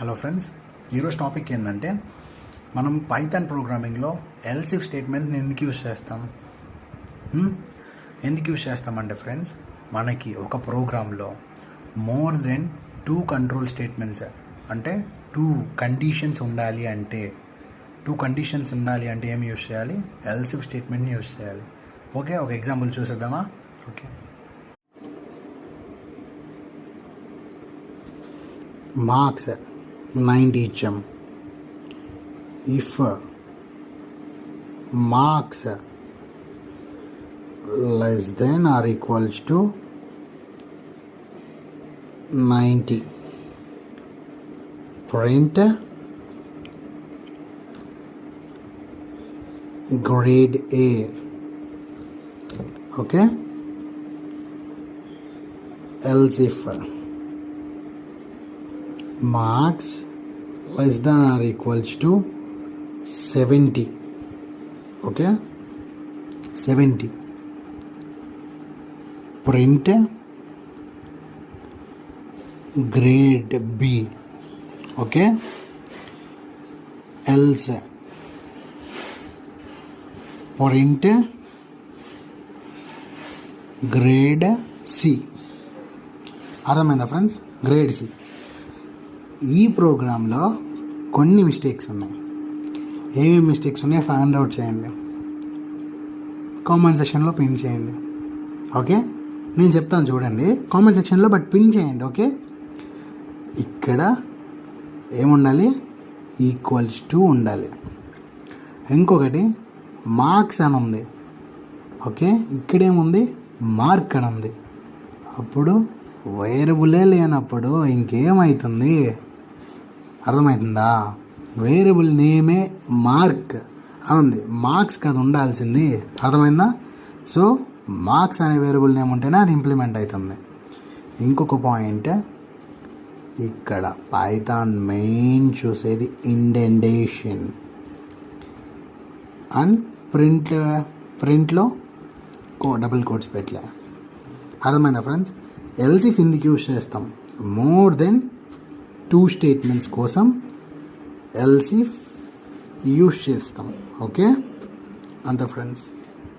Hello friends, ఈరోజు topic ఏంటంటే మనం పైథాన్ ప్రోగ్రామింగ్లో ఎల్స్ ఇఫ్ స్టేట్మెంట్ని ఎందుకు యూజ్ చేస్తాం. ఎందుకు యూజ్ చేస్తామంటే ఫ్రెండ్స్, మనకి ఒక ప్రోగ్రాంలో మోర్ దెన్ 2 కంట్రోల్ స్టేట్మెంట్స్ అంటే 2 కండిషన్స్ ఉండాలి అంటే ఏం యూజ్ చేయాలి? ఎల్స్ ఇఫ్ స్టేట్మెంట్ని యూజ్ చేయాలి. ఓకే, ఒక ఎగ్జాంపుల్ చూసేద్దామా? ఓకే, మార్క్స్ 90 ఇచ్చాం. If marks less then or equals to 90, print grade A. Okay, else if marks less than or equals to 70, okay, 70, print grade B. Okay, else print grade C. అర్థమైందా friends? Grade C. ఈ ప్రోగ్రాంలో కొన్ని mistakes ఉన్నాయి. ఏమేమి mistakes ఉన్నాయో find out చేయండి, comment సెక్షన్లో pin చేయండి. ఓకే, నేను చెప్తాను చూడండి కామెంట్ సెక్షన్లో, బట్ పిన్ చేయండి. ఓకే, ఇక్కడ ఏముండాలి? ఈక్వల్స్ టు ఉండాలి. ఇంకొకటి మార్క్స్ అని ఉంది. ఓకే, ఇక్కడేముంది? మార్క్ అని ఉంది. అప్పుడు వేరియబులే లేనప్పుడు ఇంకేమవుతుంది? అర్థమవుతుందా? వేరియబుల్ నేమే మార్క్ అని ఉంది, మార్క్స్ కదా ఉండాల్సింది. అర్థమైందా? సో మార్క్స్ అనే వేరియబుల్ నేమ్ ఉంటేనే అది ఇంప్లిమెంట్ అవుతుంది. ఇంకొక పాయింట్, ఇక్కడ పైథాన్ మెయిన్ చూసేది ఇండెంటేషన్ అండ్ ప్రింట్లో డబుల్ కోట్స్ పెట్టలే. అర్థమైందా ఫ్రెండ్స్? ఎల్స్ ఇఫ్ ఎందుకు యూజ్ చేస్తాం? మోర్ దెన్ 2 స్టేట్మెంట్స్ కోసం ఎల్స్ ఇఫ్ యూజ్ చేస్తాం. ఓకే, అంత ఫ్రెండ్స్.